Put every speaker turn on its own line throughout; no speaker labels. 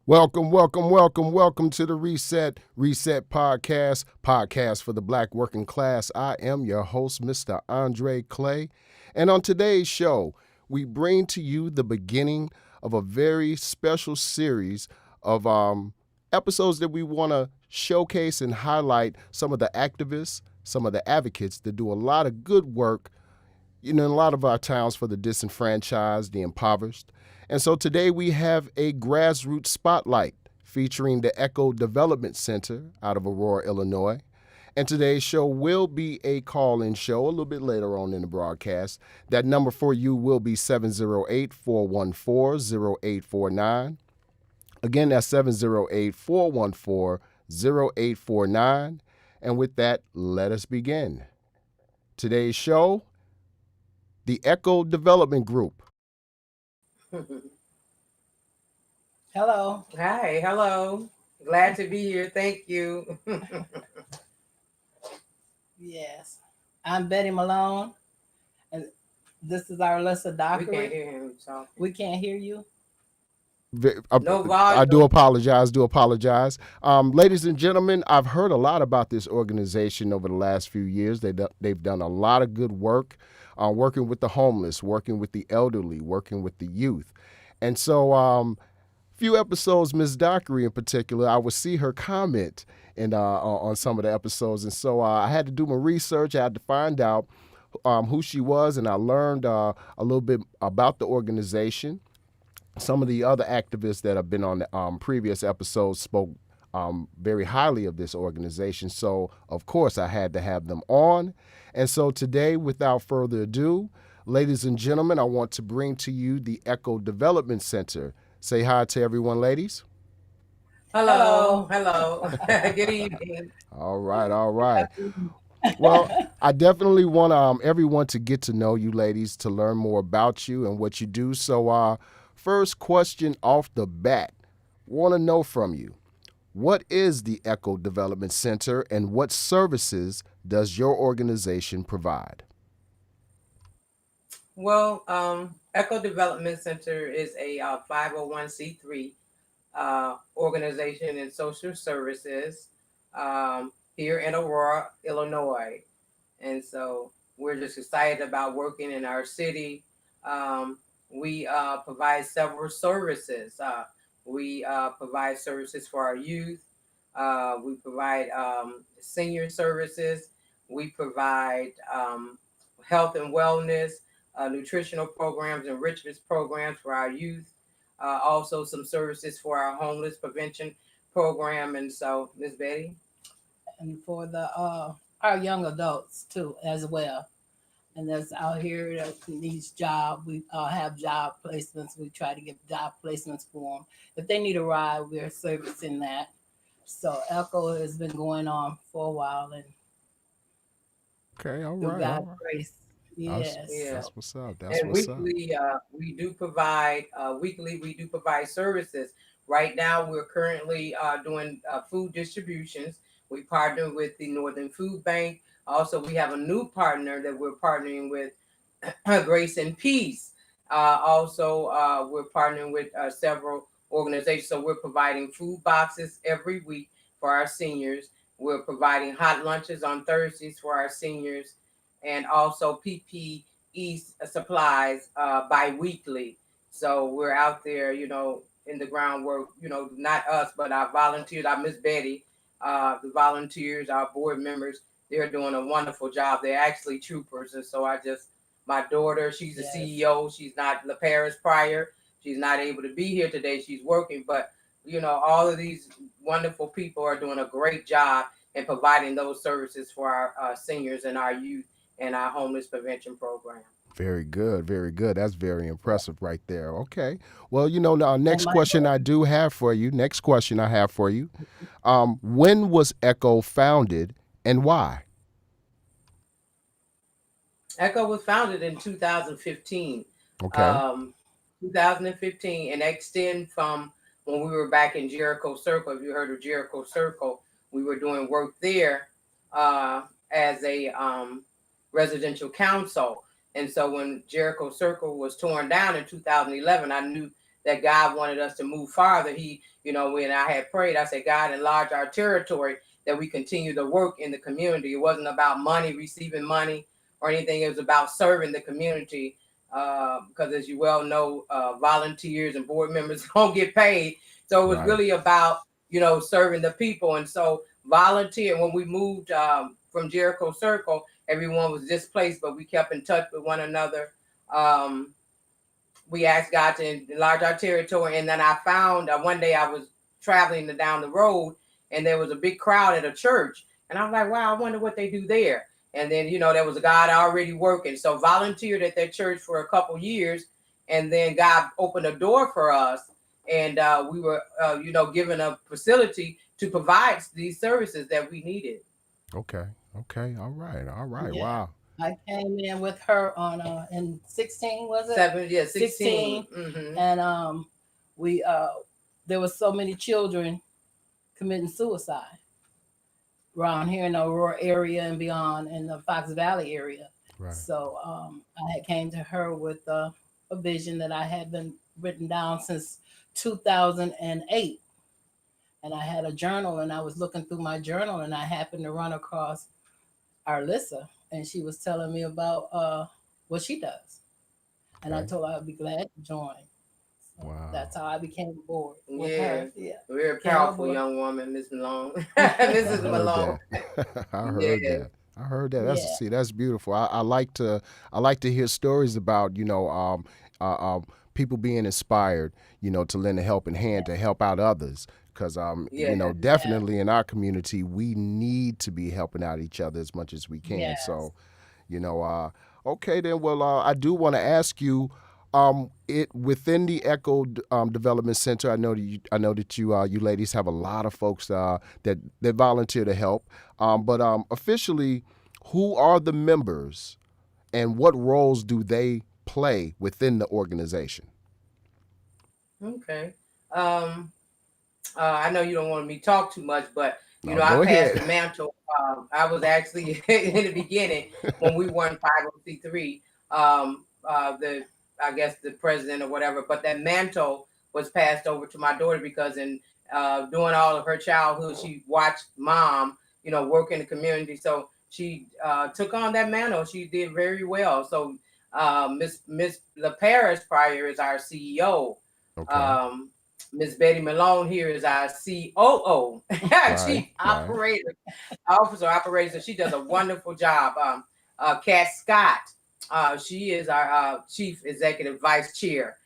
Welcome to the Reset podcast for the Black working class. I am your host, Mr. Andre Clay. And on today's show, we bring to you the beginning of a very special series of episodes that we want to showcase and highlight some of the activists, some of the advocates that do a lot of good work in a lot of our towns for the disenfranchised, the impoverished. And so today we have a grassroots spotlight featuring the Echo Development Center out of Aurora, Illinois. And today's show will be a call-in show a little bit later on in the broadcast. That number for you will be 708-414-0849. Again, that's 708-414-0849. And with that, let us begin. Today's show, the Echo Development Group.
Hello.
Hi, hello. Glad to be here. Thank you.
Yes. I'm Betty Malone, and this is our Alyssa
We
Dockery.
can't hear him talking.
We can't hear you.
No volume.
I do apologize. Ladies and gentlemen, I've heard a lot about this organization over the last few years. They've done a lot of good work, working with the homeless, working with the elderly, working with the youth. And so few episodes, Ms. Dockery in particular, I would see her comment on some of the episodes. And so I had to do my research. I had to find out who she was, and I learned a little bit about the organization. Some of the other activists that have been on the previous episodes spoke very highly of this organization. So, of course, I had to have them on. And so today, without further ado, ladies and gentlemen, I want to bring to you the Echo Development Center. Say hi to everyone, ladies.
Hello. Good evening.
All right. Well, I definitely want everyone to get to know you, ladies, to learn more about you and what you do. So, first question off the bat, want to know from you, what is the Echo Development Center and what services does your organization provide?
Well, Echo Development Center is a 501c3 organization in social services here in Aurora, Illinois. And so we're just excited about working in our city. We provide several services. We provide services for our youth. We provide senior services. We provide health and wellness, nutritional programs, enrichment programs for our youth. Also some services for our homeless prevention program. And so, Ms. Betty?
And for the our young adults too, as well. And that's out here that needs job. We have job placements. We try to get job placements for them. If they need a ride, we're servicing that. So Echo has been going on for a while, and
Okay, all
through
right.
God's grace, yes.
That's what's up.
And weekly, we do provide services. Right now, we're currently doing food distributions. We partner with the Northern Food Bank. Also, we have a new partner that we're partnering with, Grace and Peace. We're partnering with several organizations. So we're providing food boxes every week for our seniors. We're providing hot lunches on Thursdays for our seniors, and also PPE supplies bi-weekly. So we're out there, in the groundwork, not us, but our volunteers, our Miss Betty, the volunteers, our board members, they're doing a wonderful job. They're actually troopers. And so my daughter, she's the CEO. She's not La Paris Pryor. She's not able to be here today. She's working, but all of these wonderful people are doing a great job in providing those services for our seniors and our youth and our homeless prevention program.
Very good. That's very impressive right there. Okay. Well, the next question I have for you, when was Echo founded and why?
Echo was founded in 2015.
Okay.
2015, and extend from when we were back in Jericho Circle. If you heard of Jericho Circle, we were doing work there as a residential council. And so when Jericho Circle was torn down in 2011, I knew that God wanted us to move farther. When I had prayed, I said, God, enlarge our territory that we continue to work in the community. It wasn't about money, receiving money or anything. It was about serving the community. Because as you well know, volunteers and board members don't get paid. So it was
Right.
really about, serving the people. And so volunteer, when we moved from Jericho Circle, everyone was displaced, but we kept in touch with one another. We asked God to enlarge our territory. And then I found one day I was traveling down the road and there was a big crowd at a church. And I was like, wow, I wonder what they do there. And then, there was a God already working. So volunteered at that church for a couple years. And then God opened a door for us. And we were, given a facility to provide these services that we needed.
Okay. Okay. All right. All right.
Yeah.
Wow.
I came in with her on in 16, was it?
16. Mm-hmm.
And we there was so many children committing suicide around here in the Aurora area and beyond in the Fox Valley area.
Right.
So I had came to her with a vision that I had been written down since 2008. And I had a journal and I was looking through my journal and I happened to run across Arlissa and she was telling me about what she does. And I
Okay.
told her I'd be glad to join. So
Wow.
that's how I became board with
Yeah.
her. Yeah.
Very
Came
powerful
aboard.
young woman, Miss Malone.
I
Mrs.
heard
Malone.
that. I heard
Yeah.
that. I heard that.
Yeah.
That's beautiful. I like to hear stories about people being inspired, to lend a helping hand to help out others. Because
Yeah.
definitely in our community we need to be helping out each other as much as we can.
Yes.
So, okay then. Well, I do want to ask you, it within the Echo Development Center. I know that you ladies have a lot of folks that volunteer to help. But officially, who are the members, and what roles do they play within the organization?
Okay. I know you don't want me to talk too much, but
No,
I
go
passed
ahead.
the mantle. I was actually in the beginning when we weren't 501c3. I guess the president or whatever, but that mantle was passed over to my daughter because in doing all of her childhood, she watched mom, work in the community. So she took on that mantle. She did very well. So Miss LaParis Pryor is our CEO.
Okay.
Miss Betty Malone here is our COO, Chief Operator Officer Operator. She does a wonderful job. Kat Scott, she is our Chief Executive Vice Chair.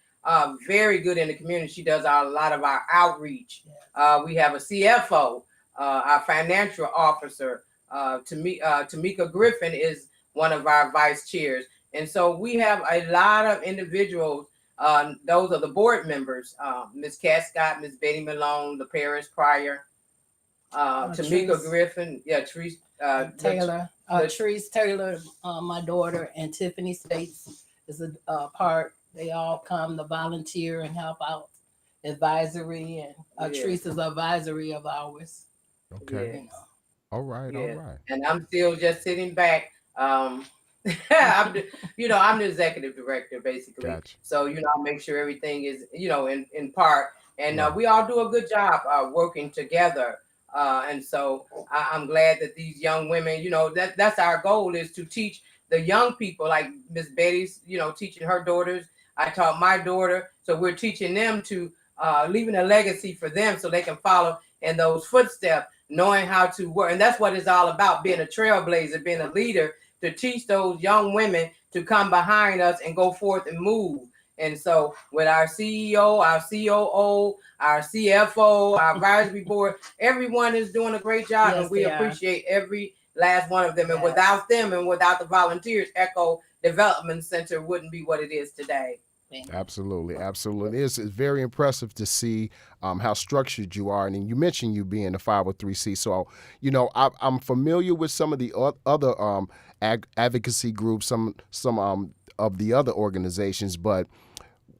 Very good in the community. She does a lot of our outreach. We have a CFO, our financial officer. Tamika Griffin is one of our vice chairs. And so we have a lot of individuals. Those are the board members, Miss Cat Scott, Miss Betty Malone, the Paris Pryor, Tamika Griffin, Treese
Taylor, Treese Taylor, my daughter, and Tiffany States is a part. They all come to volunteer and help out advisory, and Treese is advisory of ours.
Okay. All right. All right.
And I'm still just sitting back. I'm the executive director basically.
Gotcha.
So, I make sure everything is, in part. And
Right.
we all do a good job working together. And so I'm glad that these young women, that's our goal, is to teach the young people, like Miss Betty's, teaching her daughters. I taught my daughter. So we're teaching them to leaving a legacy for them so they can follow in those footsteps, knowing how to work. And that's what it's all about, being a trailblazer, being a leader, to teach those young women to come behind us and go forth and move. And so with our CEO, our COO, our CFO, our advisory board, everyone is doing a great job.
Yes,
and we appreciate every last one of them. And without them and without the volunteers, Echo Development Center wouldn't be what it is today.
Absolutely, absolutely. It's very impressive to see how structured you are, and you mentioned you being a 503c. So, I'm familiar with some of the other advocacy groups, some of the other organizations, but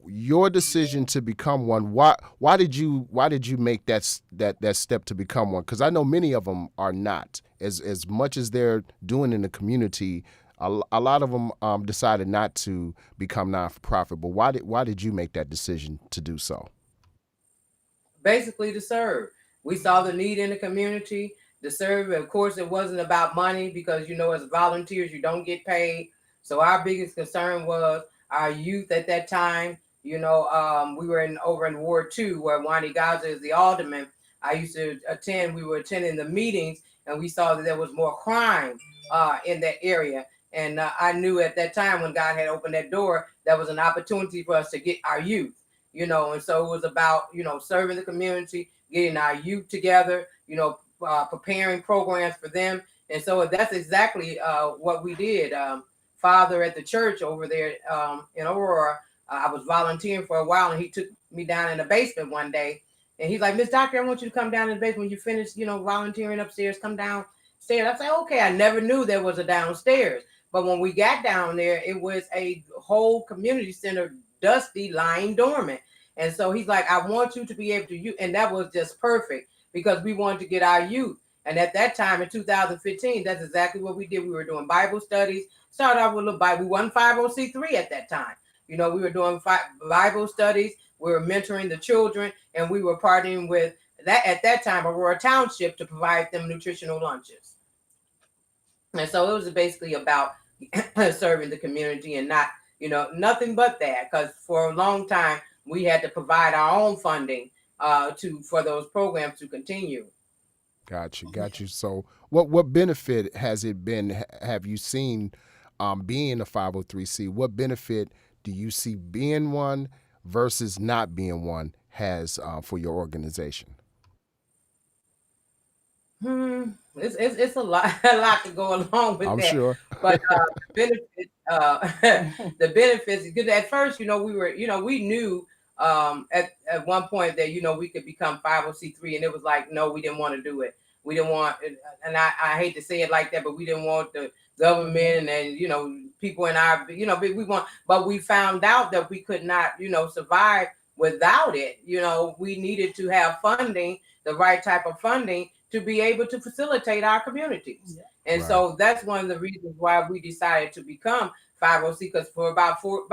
your decision to become one, why did you make that step to become one? Because I know many of them are not, as much as they're doing in the community. A lot of them decided not to become non-for-profit. But why did you make that decision to do so?
Basically to serve. We saw the need in the community to serve. Of course, it wasn't about money because as volunteers, you don't get paid. So our biggest concern was our youth at that time. We were over in Ward 2 where Wani Gaza is the alderman. I used to attend. We were attending the meetings, and we saw that there was more crime in that area. And I knew at that time when God had opened that door, that was an opportunity for us to get our youth. And so it was about, serving the community, getting our youth together, preparing programs for them. And so that's exactly what we did. Father at the church over there in Aurora, I was volunteering for a while, and he took me down in the basement one day. And he's like, Miss Doctor, I want you to come down in the basement when you finish, volunteering upstairs, come downstairs. I said, okay, I never knew there was a downstairs. But when we got down there, it was a whole community center, dusty, lying dormant. And so he's like, I want you to be able to use, and that was just perfect because we wanted to get our youth. And at that time in 2015, that's exactly what we did. We were doing Bible studies, started off with a little Bible. We wasn't 50C3 at that time. We were doing Bible studies. We were mentoring the children, and we were partnering with that at that time, Aurora Township, to provide them nutritional lunches. And so it was basically about serving the community and not, nothing but that. Because for a long time, we had to provide our own funding for those programs to continue.
Got you. So, what benefit has it been? Have you seen being a 503c? What benefit do you see being one versus not being one has for your organization?
It's a lot, a lot to go along with
I'm
that.
sure.
But the benefits. Because at first, we were, we knew at one point that we could become 50C3, and it was like, no, we didn't want to do it. We didn't want, and I hate to say it like that, but we didn't want the government and people in our but we found out that we could not survive without it. We needed to have funding, the right type of funding, to be able to facilitate our communities. Yeah. And so that's one of the reasons why we decided to become 50C, because for about 4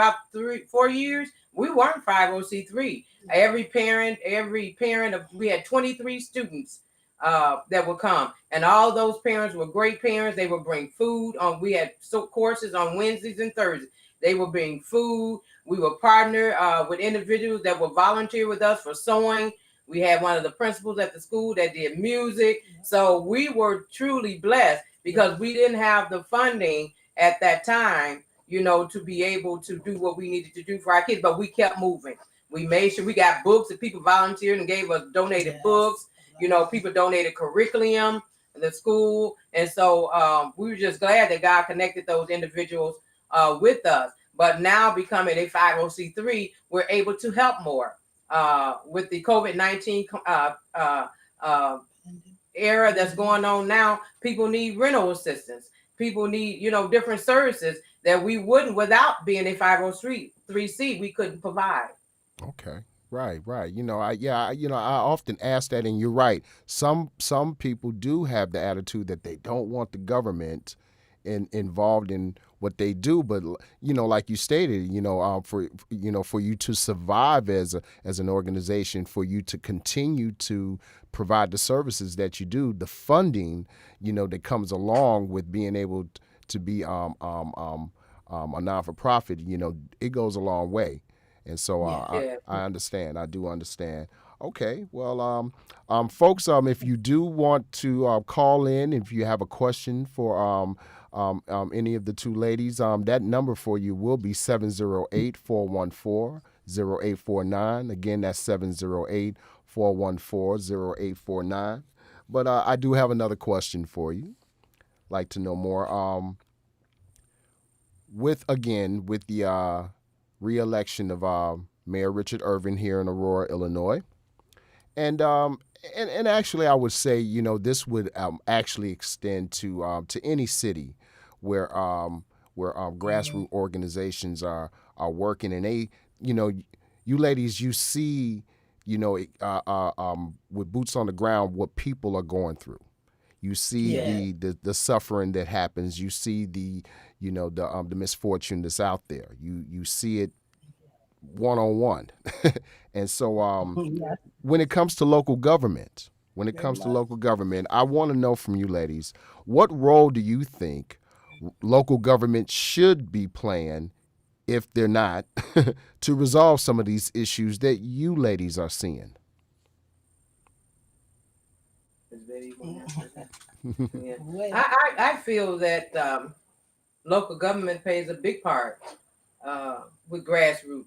years, we weren't 50C3. Every parent we had 23 students that would come, and all those parents were great parents. They would bring food on. We had courses on Wednesdays and Thursdays. They would bring food. We would partner with individuals that would volunteer with us for sewing. We had one of the principals at the school that did music. So we were truly blessed because we didn't have the funding at that time, to be able to do what we needed to do for our kids, but we kept moving. We made sure we got books, and people volunteered and gave us donated books. People donated curriculum in the school. And so we were just glad that God connected those individuals with us. But now becoming a 50C3, we're able to help more. With the COVID-19 era that's going on now, people need rental assistance. People need, different services that we wouldn't without being a 503c, we couldn't provide.
Okay. Right. I often ask that, and you're right. Some people do have the attitude that they don't want the government involved in what they do, but like you stated, for you to survive as an organization, for you to continue to provide the services that you do, the funding, that comes along with being able to be a non-for-profit, it goes a long way. And so I understand. I do understand. Okay. Well, folks, if you do want to call in, if you have a question for any of the two ladies, that number for you will be 708-414-0849. Again, that's 708-414-0849. But I do have another question for you. Like to know more. With the re-election of Mayor Richard Irvin here in Aurora, Illinois. And actually, I would say, this would actually extend to any city where grassroots organizations are working, and they, you ladies, you see, with boots on the ground, what people are going through. You see the suffering that happens. You see the the misfortune that's out there. You see it one on one. And so
Yes,
when it comes to local government, when it
very
comes to
much.
local government, I want to know from you ladies, what role do you think local government should be playing, if they're not, to resolve some of these issues that you ladies are seeing?
Ms. Betty, you want to answer that? Yeah.
Well,
I feel that local government plays a big part with grassroots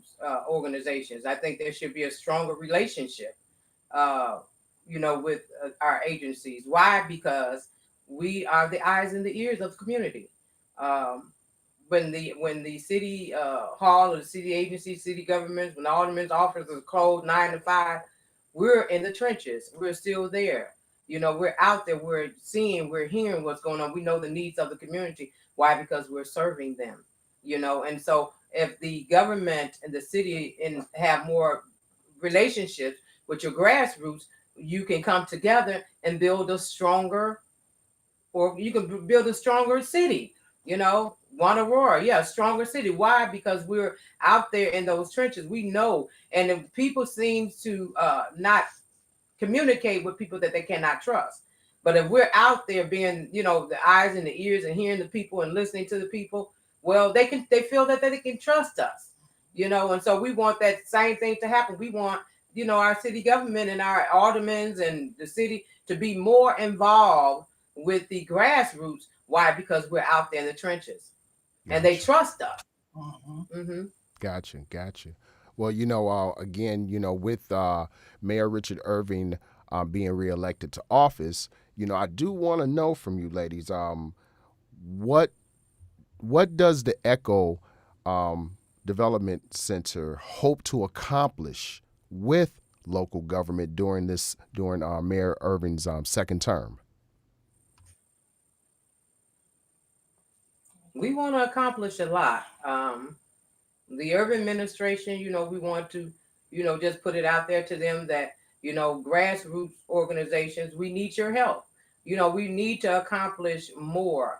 organizations. I think there should be a stronger relationship, uh, with our agencies. Why? Because we are the eyes and the ears of the community. Um, when the city hall or the city agency, city governments, when the aldermen's offices are closed 9 to 5, we're in the trenches. We're still there. We're out there. We're seeing. We're hearing what's going on. We know the needs of the community. Why? Because we're serving them. And so if the government and the city have more relationships with your grassroots, you can come together and build a stronger, or you can build a stronger city. One Aurora, yeah, a stronger city. Why? Because we're out there in those trenches. We know, and if people seem to not communicate with people that they cannot trust. But if we're out there being, the eyes and the ears and hearing the people and listening to the people, well, they feel that they can trust us. And so we want that same thing to happen. We want, our city government and our aldermen and the city to be more involved with the grassroots. Why? Because we're out there in the trenches and they
Gotcha.
trust us.
mhm.
Hmm.
Gotcha. Well, again, with Mayor Richard Irving being reelected to office, I do want to know from you ladies, what what does the Echo Development Center hope to accomplish with local government during Mayor Irving's second term?
We want to accomplish a lot. The urban administration, we want to, just put it out there to them that, grassroots organizations, we need your help. We need to accomplish more.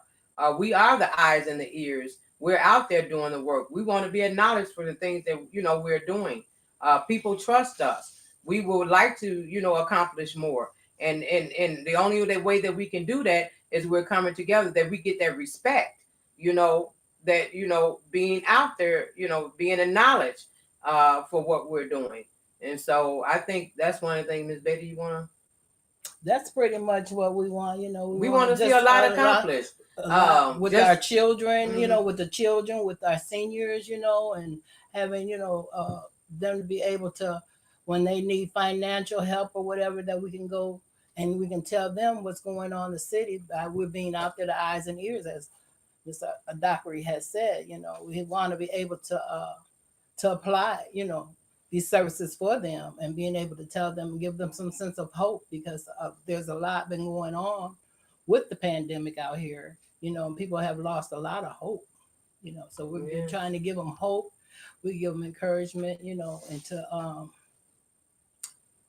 We are the eyes and the ears. We're out there doing the work. We want to be acknowledged for the things that, we're doing. People trust us. We would like to, accomplish more. And the only way that we can do that is we're coming together, that we get that respect, you know, that being out there, being acknowledged for what we're doing. And so I think that's one of the things. Miss Betty, you want to?
That's pretty much what we want.
We
We
want
want
to see
just
a lot accomplished.
a lot with our
Just
children.
mhm.
With the children, with our seniors. And having them to be able to, when they need financial help or whatever, that we can go and we can tell them what's going on in the city. We're being out there, the eyes and ears, as Mr. Adakari has said. We want to be able to apply, these services for them, and being able to tell them and give them some sense of hope, because there's a lot been going on with the pandemic out here, and people have lost a lot of hope, so we're
Yes.
trying to give them hope. We give them encouragement, and to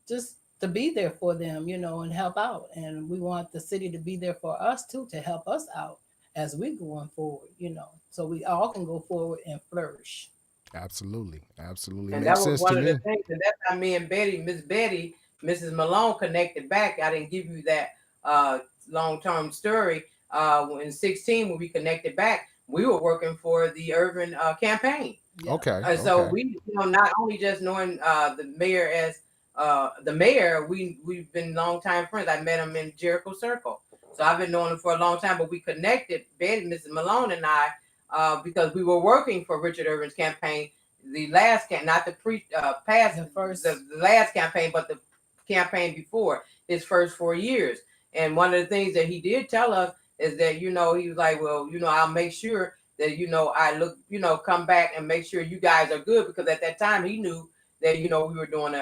just to be there for them, and help out. And we want the city to be there for us too, to help us out as we going forward, so we all can go forward and flourish.
Absolutely
And that
makes
was
sense to
one of the
me.
things, and that's how me and Betty, Mrs. Malone connected back. I didn't give you that long term story. In 16, when we connected back, we were working for the urban campaign.
Yeah.
So
Okay.
we, not only just knowing the mayor as the mayor, we've been longtime friends. I met him in Jericho Circle, so I've been knowing him for a long time. But we connected, Betty, Mrs. Malone, and I, because we were working for Richard Irvin's campaign, the last not the past,
The first.
the last campaign, but the campaign before his first 4 years. And one of the things that he did tell us is that he was like, well, I'll make sure that I look, come back and make sure you guys are good, because at that time he knew that we were doing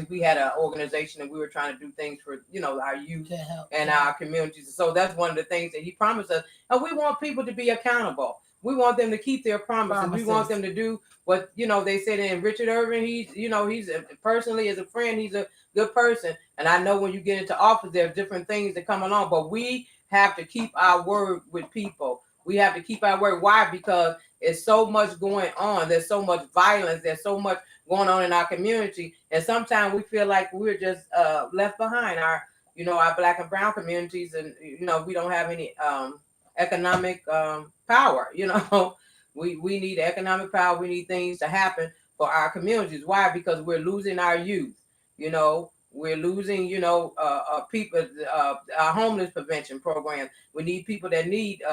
we had an organization and we were trying to do things for our youth
To help.
and our communities. So that's one of the things that he promised us. And we want people to be accountable. We want them to keep their promises. We want them to do what they said. In Richard Irvin, he's personally, as a friend, he's a good person. And I know when you get into office, there are different things that come along, but we have to keep our word with people. We have to keep our word. Why? Because it's so much going on. There's so much violence. There's so much going on in our community, and sometimes we feel like we're just left behind. Our Black and brown communities, and we don't have any economic power. We need economic power. We need things to happen for our communities. Why? Because we're losing our youth. We're losing, people, our homeless prevention program. We need people that need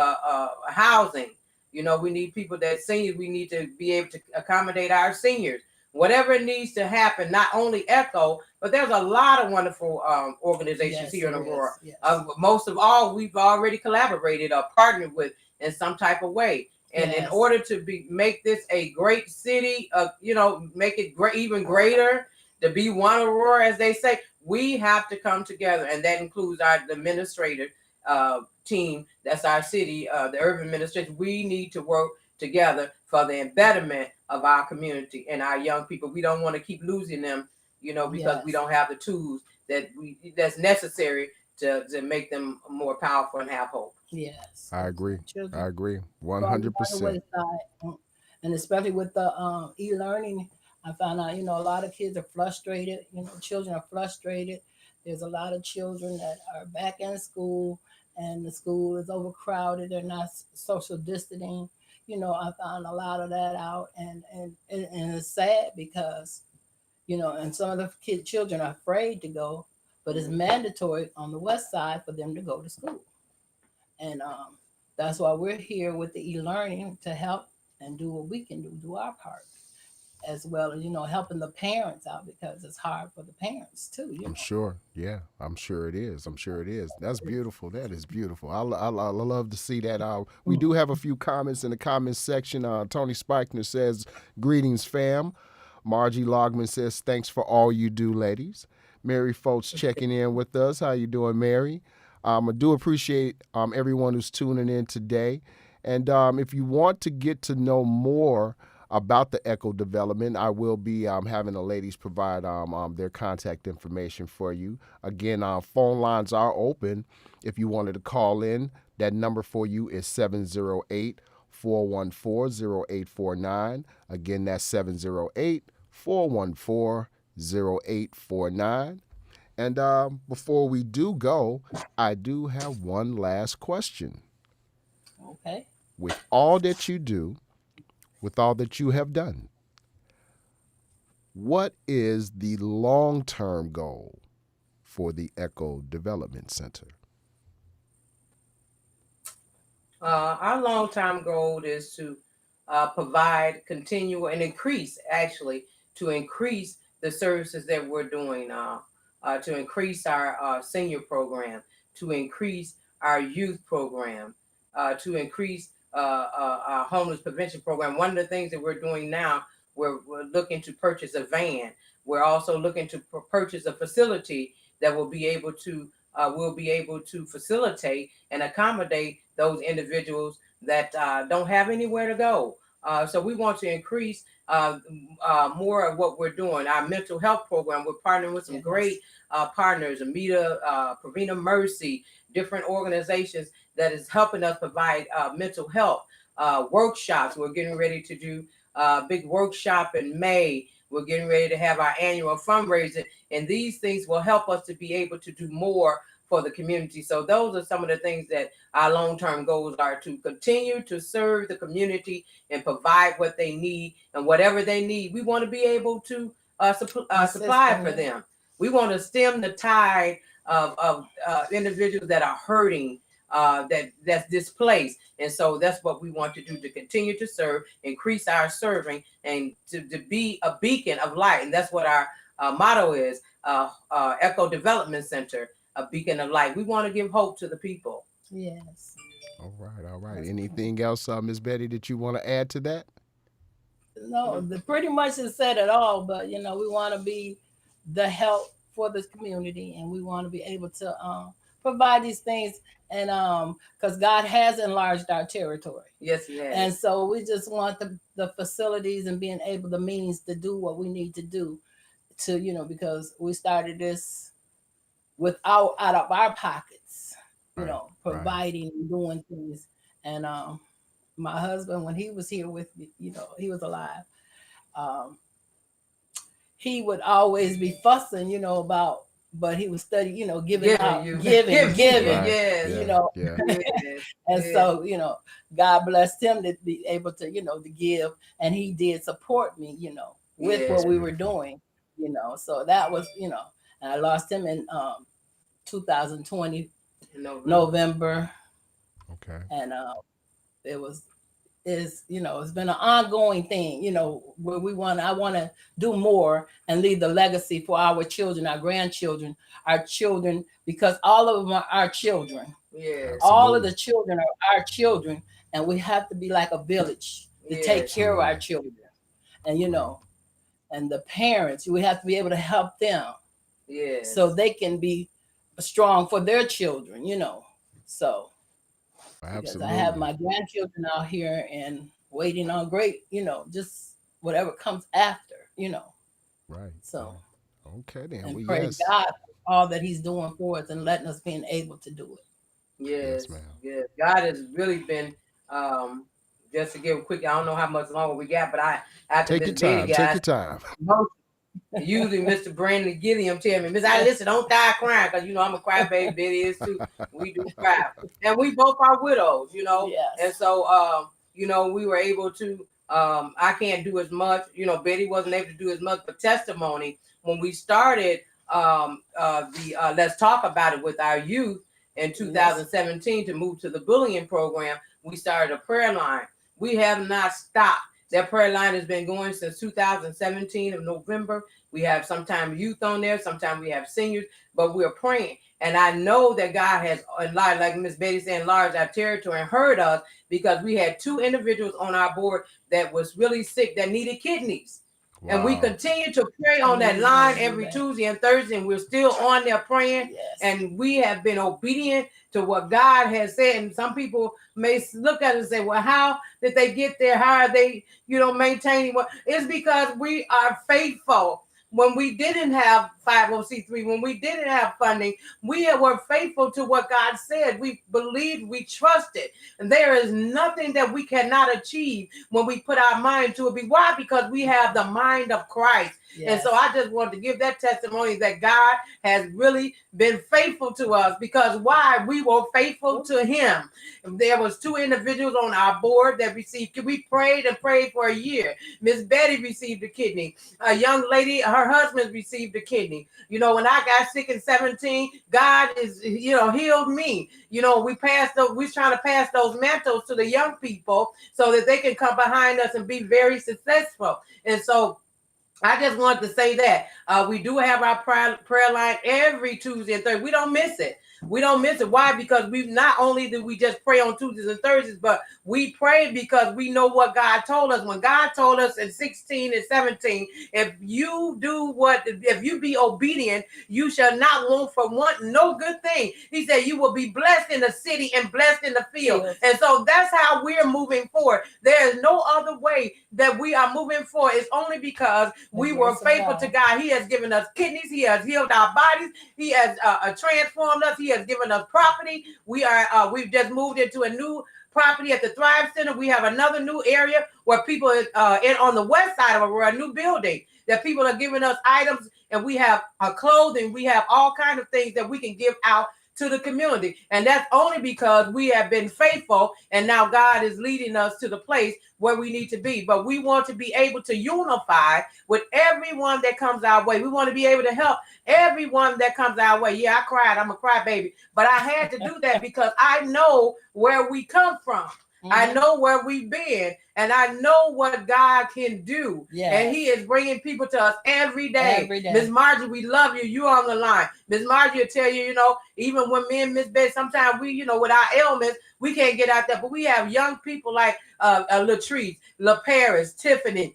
housing. We need people that seniors. We need to be able to accommodate our seniors. Whatever it needs to happen, not only ECHO, but there's a lot of wonderful organizations here in Aurora.
Yes.
Most of all, we've already collaborated or partnered with in some type of way. And in order to make this a great city, make it even greater, to be one Aurora, as they say, we have to come together, and that includes our administrative team. That's our city, the urban administration. We need to work together for the betterment of our community and our young people. We don't want to keep losing them, because we don't have the tools that's necessary to make them more powerful and have hope.
Yes.
I agree.
Children
I agree.
on the
100%.
wayside. And especially with the e-learning, I found out, a lot of kids are frustrated. Children are frustrated. There's a lot of children that are back in school, and the school is overcrowded. They're not social distancing. I found a lot of that out, and it's sad because, and some of the children are afraid to go, but it's mandatory on the west side for them to go to school. And that's why we're here with the e-learning to help and do what we can do our part, as well as helping the parents out, because it's hard for the parents too.
I'm sure. Yeah, I'm sure it is. I'm sure it is. That's beautiful. That is beautiful. I love to see that. We do have a few comments in the comments section. Tony Spikner says, "Greetings, fam." Margie Logman says, "Thanks for all you do, ladies." Mary Foltz checking in with us. How you doing, Mary? I do appreciate everyone who's tuning in today. And if you want to get to know more about the Echo development, I will be having the ladies provide their contact information for you. Again, phone lines are open. If you wanted to call in, that number for you is 708-414-0849. Again, that's 708-414-0849. And before we do go, I do have one last question.
Okay.
With all that you do, with all that you have done, what is the long-term goal for the Echo Development Center?
Our long-term goal is to provide, continue, and increase the services that we're doing, to increase our senior program, to increase our youth program, to increase our homeless prevention program. One of the things that we're doing now, we're looking to purchase a van. We're also looking to purchase a facility that will be able to facilitate and accommodate those individuals that don't have anywhere to go. So we want to increase more of what we're doing. Our mental health program, we're partnering with some great partners, Amita, Pravina Mercy, different organizations that is helping us provide mental health workshops. We're getting ready to do a big workshop in May. We're getting ready to have our annual fundraiser, and these things will help us to be able to do more for the community. So those are some of the things that our long-term goals are: to continue to serve the community and provide what they need, and whatever they need, we want to be able to supply for them. We want to stem the tide of individuals that are hurting, that's displaced. And so that's what we want to do, to continue to serve, increase our serving, and to be a beacon of light. And that's what our motto is, Echo Development Center, a beacon of light. We want to give hope to the people.
Yes.
All right, all right. Anything else, Miss Betty, that you want to add to that?
No, pretty much has said it all. But we want to be the help for this community, and we want to be able to provide these things, and because God has enlarged our territory.
Yes, He has.
And so we just want the facilities and being able, the means to do what we need to do, to because we started this out of our pockets,
Right,
providing and doing things. And my husband, when he was here with me, he was alive. Um, he would always be fussing, about, but he would study, giving out, giving,
Right.
yes,
you
Yeah.
know.
Yeah.
yes,
And
yes,
so, God blessed him to be able to, to give. And he did support me, with
yes.
That's
what we were
beautiful.
doing, So that was, and I lost him in 2020,
November.
November.
Okay.
And it was, it's been an ongoing thing, where I want to do more and leave the legacy for our children, our grandchildren, our children, because all of them are our children.
Yes,
All of
Absolutely.
the children are our children, and we have to be like a village to take
yes,
care of our
Absolutely.
children. And
Right.
and the parents, we have to be able to help them so
yes.
they can be strong for their children. So because I have
Absolutely.
my grandchildren out here and waiting on great, just whatever comes after,
Right.
So,
Right. Okay then.
and
Well,
praise
yes.
God for all that He's doing for us and letting us being able to do it.
Yes,
Yes, ma'am.
yes. God has really been um just to give a quick, I don't know how much longer we got, but I after
Take
Miss
your
Betty
time. Take
guys,
your time.
usually Mr. Brandon Gilliam tell me, Miss I listen, don't die crying, because I'm a crybaby, Betty is too. We do cry. And we both are widows.
Yes.
And so we were able to I can't do as much, Betty wasn't able to do as much, but testimony when we started the Let's Talk About It with our youth in 2017 to move to the bullying program, we started a prayer line. We have not stopped. That prayer line has been going since 2017 of November. We have sometimes youth on there, sometimes we have seniors, but we're praying. And I know that God has enlarged, like Miss Betty said, enlarged our territory and heard us, because we had 2 individuals on our board that was really sick that needed kidneys. And we
Wow.
continue to pray on that line every Tuesday and Thursday, and we're still on there praying.
Yes.
And we have been obedient to what God has said. And some people may look at it and say, well, how did they get there? How are they, maintaining? Well, it's because we are faithful. When we didn't have 50C3, when we didn't have funding, we were faithful to what God said. We believed, we trusted. And there is nothing that we cannot achieve when we put our mind to it. Why? Because we have the mind of Christ. Yes. And so I just wanted to give that testimony that God has really been faithful to us, because why? We were faithful to Him. There was 2 individuals on our board that received. We prayed and prayed for a year. Miss Betty received a kidney. A young lady, her husband received a kidney. When I got sick in 17, God is, healed me. We're trying to pass those mantles to the young people so that they can come behind us and be very successful. And so I just wanted to say that we do have our prayer line every Tuesday and Thursday. We don't miss it. We don't miss it. Why? Because we not only do we just pray on Tuesdays and Thursdays, but we pray because we know what God told us. When God told us in 16 and 17, if you be obedient, you shall not want for one no good thing. He said you will be blessed in the city and blessed in the field. Yes. And so that's how we're moving forward. There is no other way that we are moving forward. It's only because we were faithful to God. He has given us kidneys. He has healed our bodies. He has transformed us. He has given us property. We've just moved into a new property at the Thrive Center. We have another new area where people on the west side of it, we're a new building that people are giving us items, and we have clothing. We have all kinds of things that we can give out to the community. And that's only because we have been faithful, and now God is leading us to the place where we need to be. But we want to be able to unify with everyone that comes our way. We want to be able to help everyone that comes our way. Yeah, I cried. I'm a crybaby. But I had to do that because I know where we come from. Mm-hmm. I know where we've been, and I know what God can do. Yes. And He is bringing people to us every day. Miss Margie, we love you. You on the line. Miss Margie will tell you, even when me and Miss Betty, sometimes we, with our ailments, we can't get out there. But we have young people like Latrice, La Paris, Tiffany,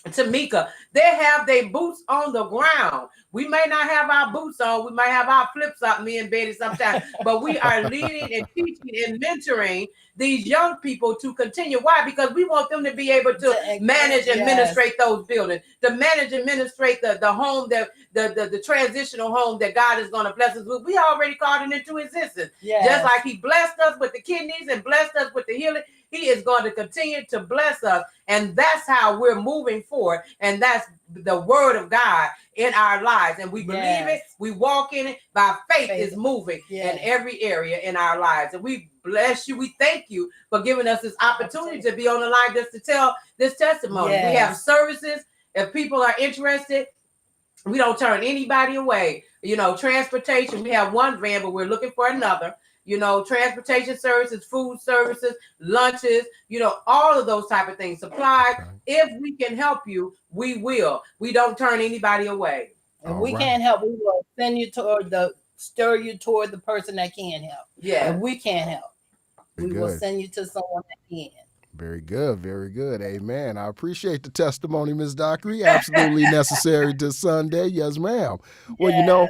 Tamika. They have their boots on the ground. We may not have our boots on. We might have our flips up, me and Betty sometimes. But we are leading and teaching and mentoring these young people to continue. Why? Because we want them to be able to manage and administrate those buildings, to manage and administrate the home, that the transitional home that God is going to bless us with. We already called it into existence. Just like he blessed us with the kidneys and blessed us with the healing, he is going to continue to bless us. And that's how we're moving forward. And that's the word of God in our lives. And we believe it. We walk in it. By faith is moving in every area in our lives. And we bless you. We thank you for giving us this opportunity to be on the line just to tell this testimony. We have services. If people are interested, we don't turn anybody away. Transportation, we have one van, but we're looking for another. Transportation services, food services, lunches, all of those type of things. Supplies. If we can help you, we will. We don't turn anybody away.
And we can't help, we will send you stir you toward the person that can help. If we can't help, we will send you to someone that can.
Very good, very good. Amen. I appreciate the testimony, Ms. Dockery. Absolutely necessary this Sunday. Yes, ma'am. Well,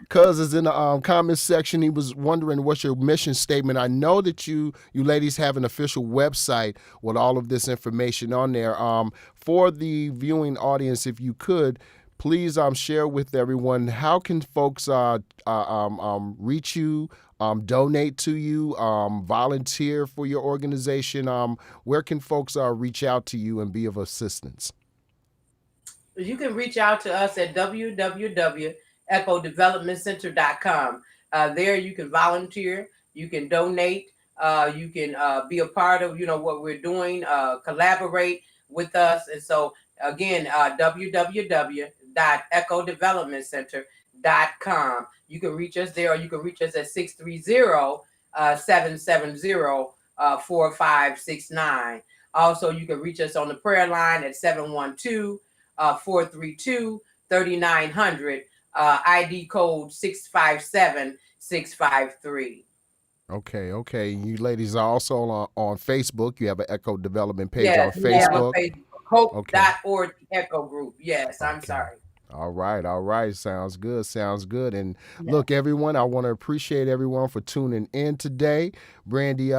Cuz is in the comments section. He was wondering what's your mission statement. I know that you ladies have an official website with all of this information on there. For the viewing audience, if you could, please share with everyone, how can folks reach you, donate to you, volunteer for your organization? Where can folks reach out to you and be of assistance?
You can reach out to us at www.echodevelopmentcenter.com. There you can volunteer, you can donate, you can be a part of what we're doing, collaborate with us. And so again, www.echodevelopmentcenter.com. You can reach us there, or you can reach us at 630-770-4569. Also, you can reach us on the prayer line at 712-432-3900, ID code 657653.
Okay. You ladies are also on Facebook. You have an Echo Development page on Facebook.
We have a Facebook. Hope.org Echo Group. Yes, I'm sorry.
All right. Sounds good. And look, everyone, I want to appreciate everyone for tuning in today. Brandy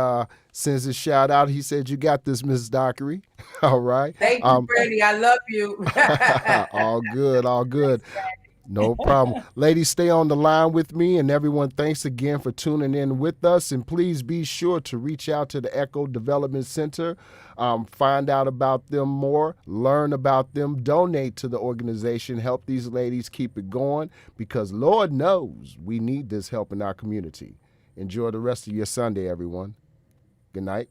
sends a shout out. He said, "You got this, Ms. Dockery." All right.
Thank you, Brandy. I love you.
All good. No problem. Ladies, stay on the line with me. And everyone, thanks again for tuning in with us. And please be sure to reach out to the Echo Development Center. Find out about them more. Learn about them. Donate to the organization. Help these ladies keep it going, because Lord knows we need this help in our community. Enjoy the rest of your Sunday, everyone. Good night.